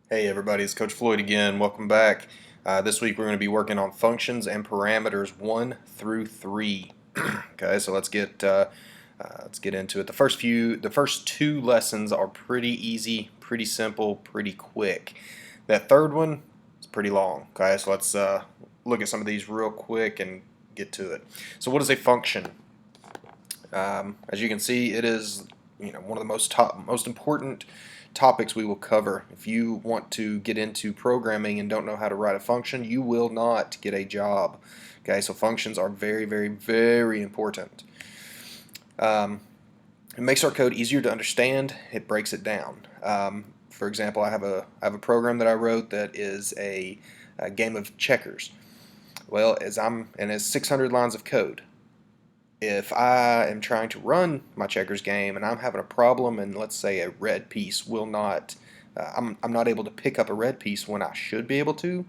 Hey everybody, it's Coach Floyd again. Welcome back. This week we're going to be working on functions and parameters 1 through 3. Okay, so let's get into it. The first two lessons are pretty easy, pretty simple, pretty quick. That third one is pretty long. Okay, so let's look at some of these real quick and get to it. So what is a function? As you can see, it is one of the most important topics we will cover. If you want to get into programming and don't know how to write a function, you will not get a job. Okay, so functions are very, very, very important. It makes our code easier to understand. It breaks it down. For example, I have a program that I wrote that is a game of checkers. Well, it's 600 lines of code. If I am trying to run my checkers game and I'm having a problem, and let's say a red piece will not, I'm not able to pick up a red piece when I should be able to,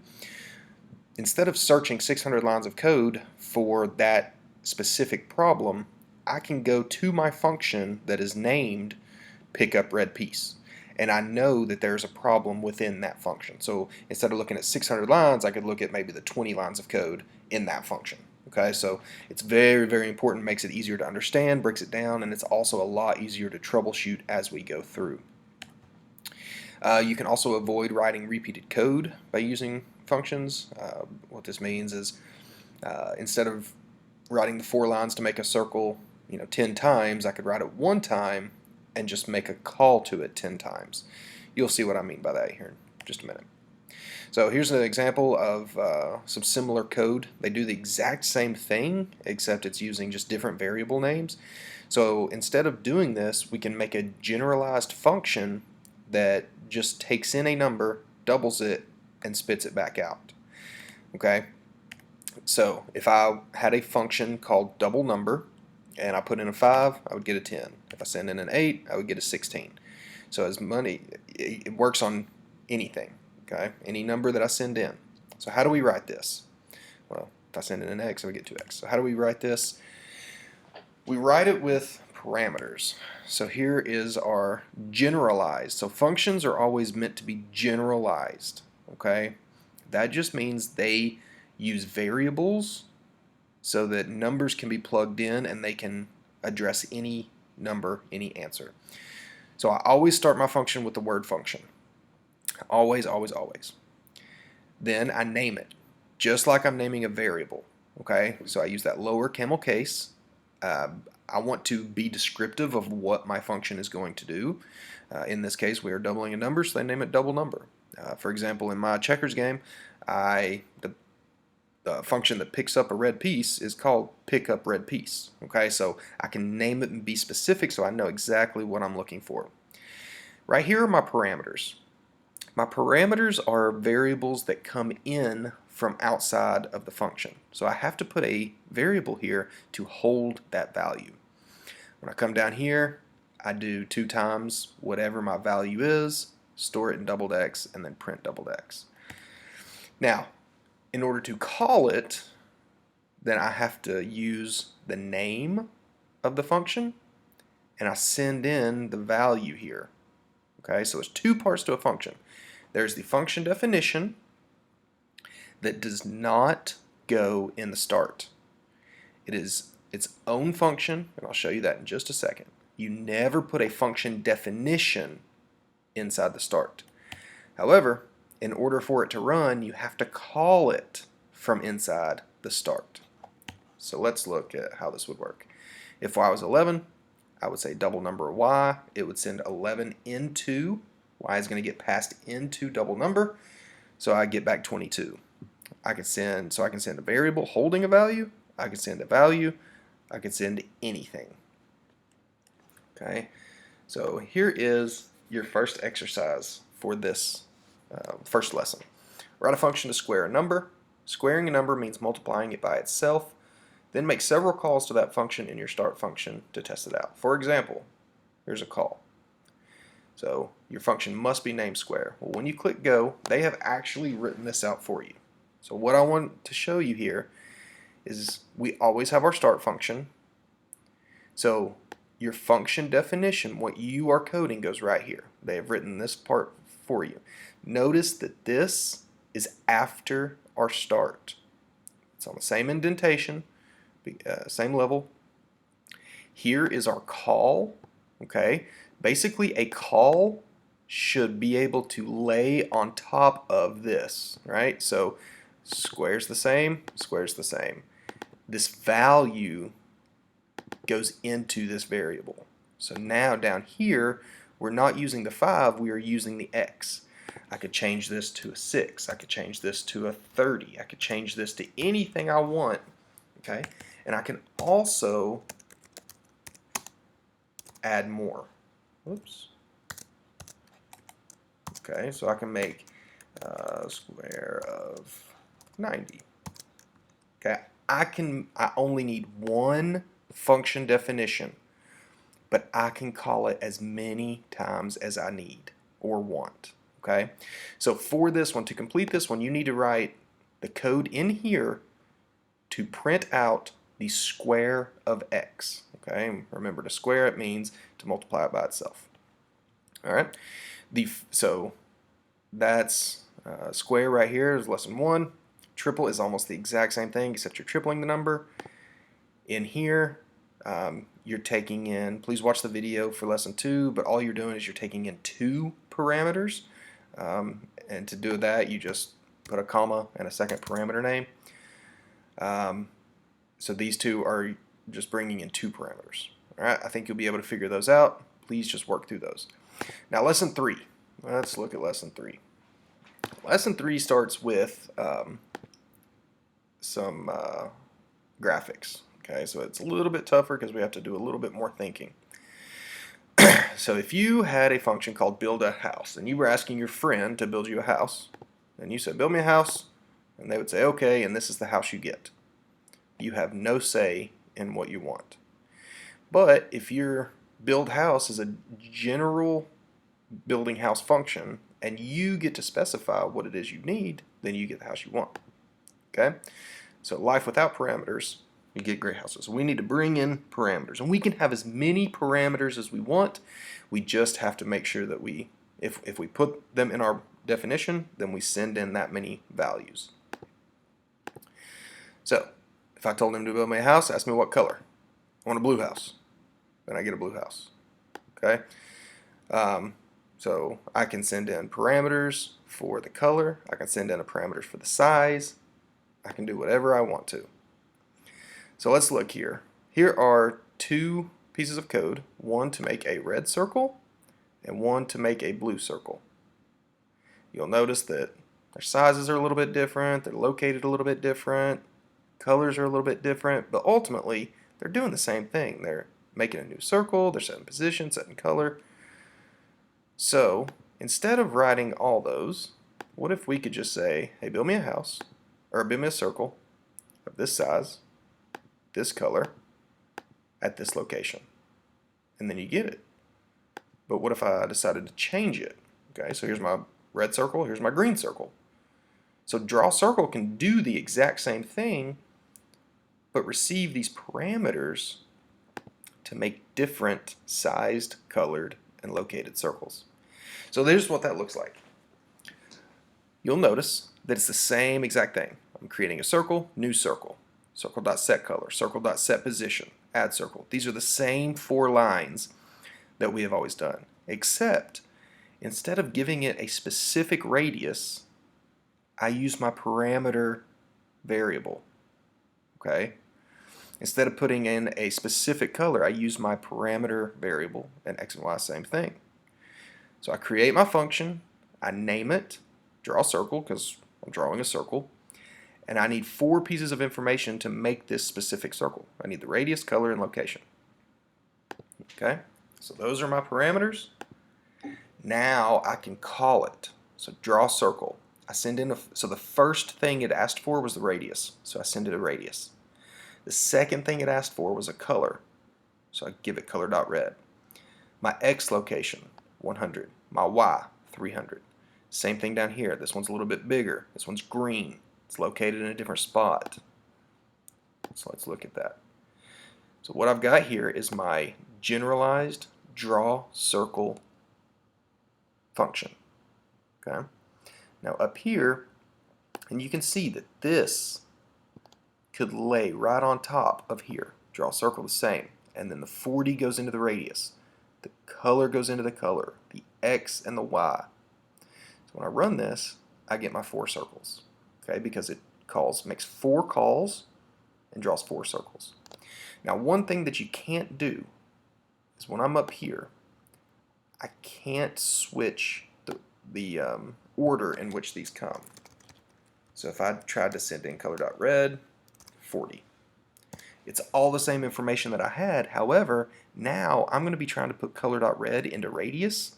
instead of searching 600 lines of code for that specific problem, I can go to my function that is named pick up red piece. And I know that there's a problem within that function. So instead of looking at 600 lines, I could look at maybe the 20 lines of code in that function. Okay, so it's very, very important, makes it easier to understand, breaks it down, and it's also a lot easier to troubleshoot as we go through. You can also avoid writing repeated code by using functions. What this means is instead of writing the 4 lines to make a circle 10 times, I could write it one time and just make a call to it 10 times. You'll see what I mean by that here in just a minute. So here's an example of some similar code. They do the exact same thing, except it's using just different variable names. So instead of doing this, we can make a generalized function that just takes in a number, doubles it, and spits it back out. Okay? So if I had a function called double number, and I put in a 5, I would get a 10. If I send in an 8, I would get a 16. So it works on anything. Okay, any number that I send in. So how do we write this? Well, if I send in an x, I would get 2x. So how do we write this? We write it with parameters. So here is our generalized. So functions are always meant to be generalized. Okay, that just means they use variables so that numbers can be plugged in and they can address any number, any answer. So I always start my function with the word function. Always, always, always. Then I name it, just like I'm naming a variable. Okay, so I use that lower camel case. I want to be descriptive of what my function is going to do. In this case, we are doubling a number, so I name it double number. For example, in my checkers game, the function that picks up a red piece is called pick up red piece. Okay, so I can name it and be specific so I know exactly what I'm looking for. Right here are my parameters. My parameters are variables that come in from outside of the function. So I have to put a variable here to hold that value. When I come down here, I do 2 times whatever my value is, store it in doubled x, and then print doubled x. Now, in order to call it, then I have to use the name of the function, and I send in the value here. Okay, so there's 2 parts to a function. There's the function definition that does not go in the start. It is its own function, and I'll show you that in just a second. You never put a function definition inside the start. However, in order for it to run, you have to call it from inside the start. So let's look at how this would work. If y was 11, I would say double number y. It would send 11 into y is going to get passed into double number, so I get back 22. I can send a variable holding a value, I can send a value, I can send anything. Okay, so here is your first exercise for this first lesson. Write a function to square a number. Squaring a number means multiplying it by itself. Then make several calls to that function in your start function to test it out. For example, here's a call. So your function must be named square. Well, when you click go, they have actually written this out for you. So what I want to show you here is we always have our start function. So your function definition, what you are coding, goes right here. They have written this part for you. Notice that this is after our start. It's on the same indentation, same level. Here is our call, okay? Basically, a call should be able to lay on top of this, right? So square's the same, square's the same. This value goes into this variable. So now down here, we're not using the 5, we are using the x. I could change this to a 6, I could change this to a 30, I could change this to anything I want, okay? And I can also add more. Oops. Okay, so I can make square of 90. Okay, I only need one function definition, but I can call it as many times as I need or want. Okay, so for this one, to complete this one, you need to write the code in here to print out the square of x. Okay, remember, to square it means to multiply it by itself. All right, so that's square right here is lesson 1. Triple is almost the exact same thing, except you're tripling the number. In here, you're taking in, please watch the video for lesson 2, but all you're doing is you're taking in 2 parameters. And to do that, you just put a comma and a second parameter name. So these two are just bringing in 2 parameters. All right, I think you'll be able to figure those out. Please just work through those. Now, lesson 3. Let's look at lesson 3. Lesson 3 starts with some graphics. Okay, so it's a little bit tougher because we have to do a little bit more thinking. So if you had a function called build a house, and you were asking your friend to build you a house, and you said build me a house, and they would say okay, and this is the house you get. You have no say in what you want. But if your build house is a general building house function, and you get to specify what it is you need, then you get the house you want. Okay? So life without parameters, you get great houses. We need to bring in parameters, and we can have as many parameters as we want. We just have to make sure that if we put them in our definition, then we send in that many values. So if I told him to build me a house, ask me what color. I want a blue house. Then I get a blue house. Okay? So I can send in parameters for the color. I can send in parameters for the size. I can do whatever I want to. So let's look here. Here are 2 pieces of code, one to make a red circle and one to make a blue circle. You'll notice that their sizes are a little bit different, they're located a little bit different, colors are a little bit different, but ultimately they're doing the same thing. They're making a new circle, they're setting position, setting color. So instead of writing all those, what if we could just say, hey, build me a house, or build me a circle of this size, this color, at this location, and then you get it. But what if I decided to change it? Okay, so here's my red circle, here's my green circle. So draw circle can do the exact same thing, but receive these parameters to make different sized, colored, and located circles. So there's what that looks like. You'll notice that it's the same exact thing. I'm creating a circle, new circle, circle.setColor, circle.setPosition, add circle. These are the same 4 lines that we have always done, except instead of giving it a specific radius, I use my parameter variable. Okay? Instead of putting in a specific color, I use my parameter variable, and x and y, same thing. So I create my function, I name it, draw a circle because I'm drawing a circle, and I need 4 pieces of information to make this specific circle. I need the radius, color, and location. Okay, so those are my parameters. Now I can call it. So draw a circle. I send in so the first thing it asked for was the radius, so I send it a radius. The second thing it asked for was a color, so I give it color.red. My x location, 100. My y, 300. Same thing down here. This one's a little bit bigger. This one's green. It's located in a different spot. So let's look at that. So what I've got here is my generalized draw circle function. Okay. Now up here, and you can see that this could lay right on top of here. Draw a circle the same. And then the 40 goes into the radius. The color goes into the color. The X and the Y. So when I run this, I get my 4 circles. Okay, because it makes 4 calls and draws 4 circles. Now one thing that you can't do is when I'm up here, I can't switch the order in which these come. So if I tried to send in color.red, 40. It's all the same information that I had. However, now I'm going to be trying to put color.red into radius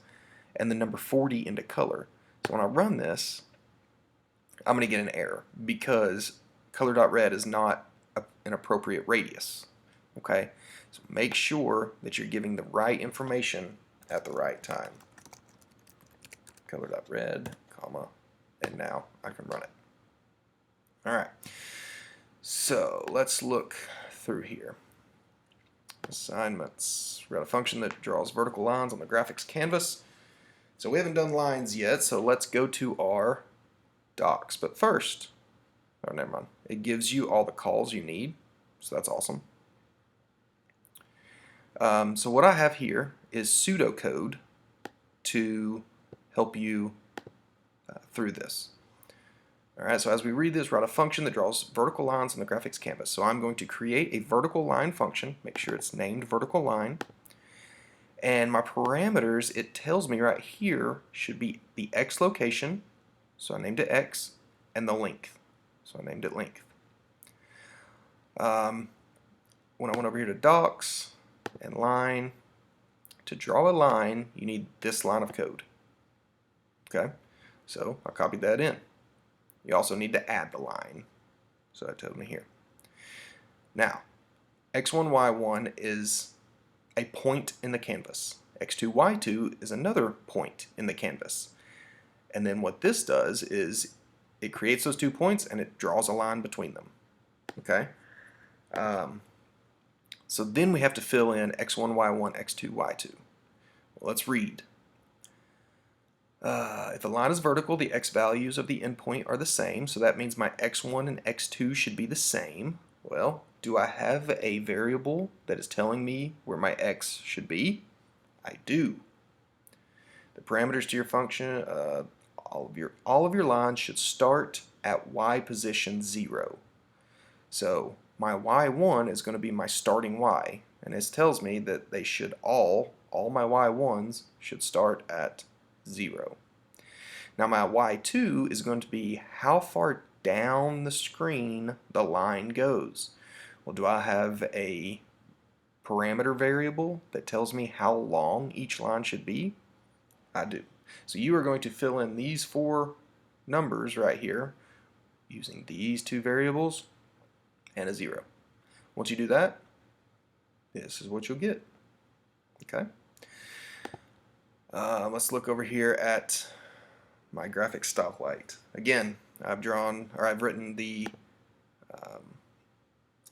and the number 40 into color. So when I run this, I'm going to get an error because color.red is not an appropriate radius. Okay, so make sure that you're giving the right information at the right time. Color.red, comma, and now I can run it. All right, so let's look through here. Assignments. We got a function that draws vertical lines on the graphics canvas. So we haven't done lines yet, so let's go to our docs. But first, oh, never mind. It gives you all the calls you need, so that's awesome. So what I have here is pseudocode to help you through this. Alright, so as we read this, write a function that draws vertical lines on the graphics canvas. So I'm going to create a vertical line function, make sure it's named vertical line, and my parameters, it tells me right here, should be the X location, so I named it X, and the length, so I named it length. When I went over here to docs and line, to draw a line, you need this line of code. Okay, so I copied that in. You also need to add the line, so that tells me here. Now, x1, y1 is a point in the canvas. x2, y2 is another point in the canvas. And then what this does is it creates those 2 points and it draws a line between them. Okay? So then we have to fill in x1, y1, x2, y2. Well, let's read. If a line is vertical, the x values of the endpoint are the same, so that means my x1 and x2 should be the same. Well, do I have a variable that is telling me where my x should be? I do. The parameters to your function, all of your lines should start at y position 0. So my y1 is going to be my starting y, and this tells me that they should all my y1s should start at 0. Now my y2 is going to be how far down the screen the line goes. Well, do I have a parameter variable that tells me how long each line should be? I do. So you are going to fill in these 4 numbers right here using these 2 variables and a 0. Once you do that, this is what you'll get. Okay. Let's look over here at my graphic stoplight. Again, I've written the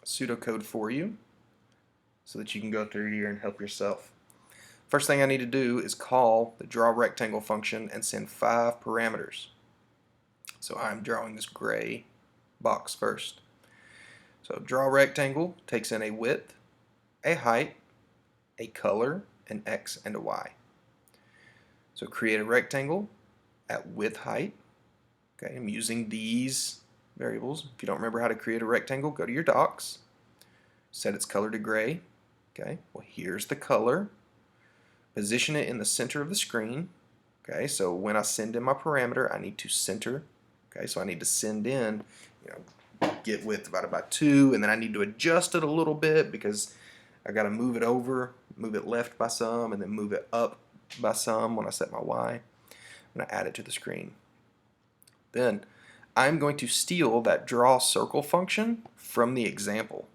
pseudocode for you so that you can go through here and help yourself. First thing I need to do is call the draw rectangle function and send 5 parameters. So I'm drawing this gray box first. So draw rectangle takes in a width, a height, a color, an X, and a Y. So create a rectangle at width height. Okay, I'm using these variables. If you don't remember how to create a rectangle, go to your docs, set its color to gray. Okay, well here's the color. Position it in the center of the screen. Okay, so when I send in my parameter, I need to center. Okay, so I need to send in, get width divided by 2, and then I need to adjust it a little bit because I got to move it over, move it left by some, and then move it up by some when I set my Y. I'm going to add it to the screen. Then I'm going to steal that draw circle function from the example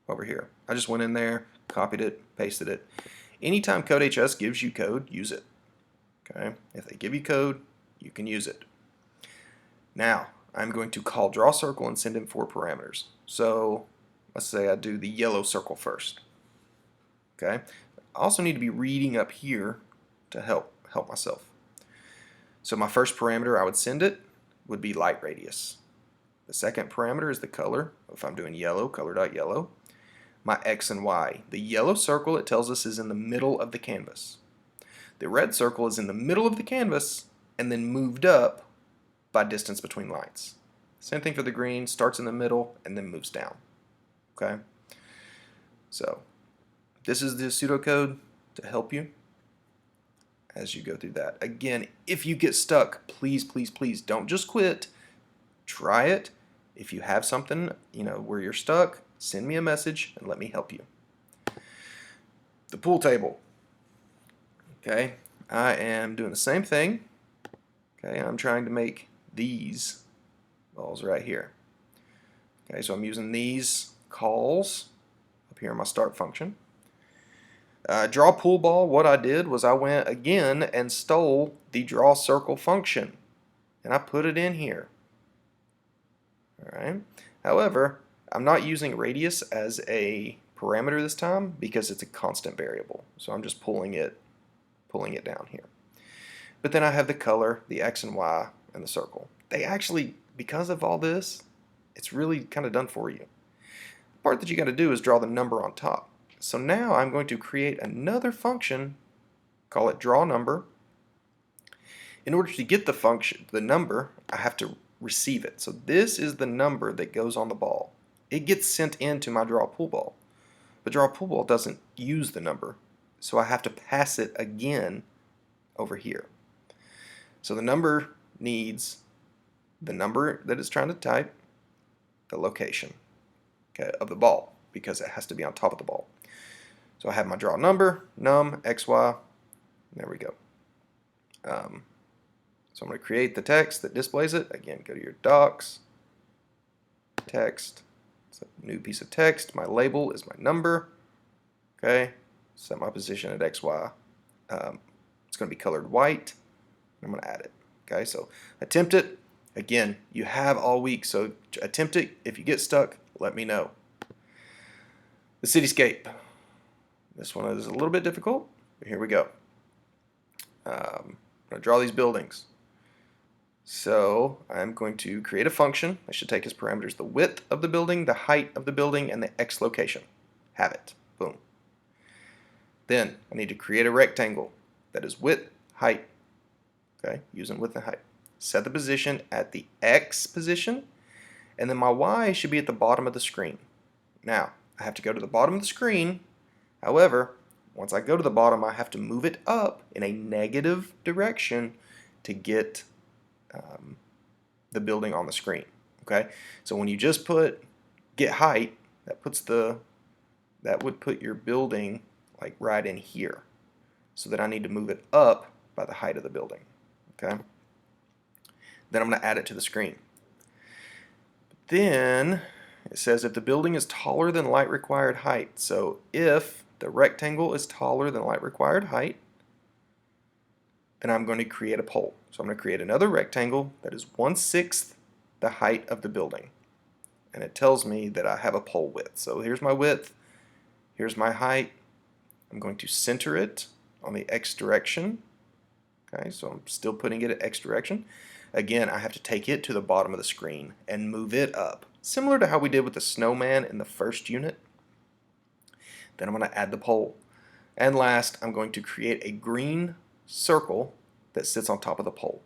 over here. I just went in there, copied it, pasted it. Anytime CodeHS gives you code, use it. Okay? If they give you code, you can use it. Now, I'm going to call draw circle and send in 4 parameters. So let's say I do the yellow circle first. Okay? I also need to be reading up here to help myself. So my first parameter I would send it would be light radius. The second parameter is the color. If I'm doing yellow, color.yellow. My X and Y. The yellow circle, it tells us, is in the middle of the canvas. The red circle is in the middle of the canvas and then moved up by distance between lines. Same thing for the green, starts in the middle and then moves down. Okay? So this is the pseudocode to help you as you go through that. Again, if you get stuck, please, please, please don't just quit. Try it. If you have something, where you're stuck, send me a message and let me help you. The pool table. Okay, I am doing the same thing. Okay, I'm trying to make these balls right here. Okay, so I'm using these calls up here in my start function. Draw pool ball, what I did was I went again and stole the draw circle function and I put it in here. Alright. However, I'm not using radius as a parameter this time because it's a constant variable. So I'm just pulling it down here. But then I have the color, the X and Y, and the circle. They actually, because of all this, it's really kind of done for you. The part that you got to do is draw the number on top. So now I'm going to create another function, call it draw number. In order to get the number, I have to receive it. So this is the number that goes on the ball. It gets sent into my draw pool ball. But draw pool ball doesn't use the number. So I have to pass it again over here. So the number needs the number that it's trying to type, the location, okay, of the ball, because it has to be on top of the ball. So I have my draw number, num, xy, there we go. So I'm going to create the text that displays it. Again, go to your docs, text, it's a new piece of text. My label is my number, okay, set my position at xy. It's going to be colored white. I'm going to add it. Okay, so attempt it. Again, you have all week, so attempt it. If you get stuck, let me know. The cityscape. This one is a little bit difficult. Here we go. I'm going to draw these buildings. So I'm going to create a function. I should take as parameters the width of the building, the height of the building, and the X location. Have it. Boom. Then I need to create a rectangle that is width, height. Okay, using width and height. Set the position at the X position, and then my Y should be at the bottom of the screen. Now, I have to go to the bottom of the screen. However, once I go to the bottom, I have to move it up in a negative direction to get the building on the screen. Okay, so when you just put get height, that would put your building like right in here. So that I need to move it up by the height of the building. Okay. Then I'm going to add it to the screen. Then it says if the building is taller than light required height. So if the rectangle is taller than light required height, then I'm going to create a pole. So I'm going to create another rectangle that is 1/6 the height of the building. And it tells me that I have a pole width. So here's my width, here's my height. I'm going to center it on the X direction. Okay, so I'm still putting it at X direction. Again, I have to take it to the bottom of the screen and move it up, similar to how we did with the snowman in the first unit. Then I'm going to add the pole. And last, I'm going to create a green circle that sits on top of the pole.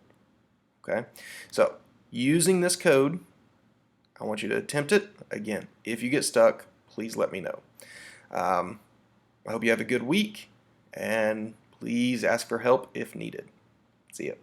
Okay, so using this code, I want you to attempt it. Again, if you get stuck, please let me know. I hope you have a good week, and please ask for help if needed. See ya.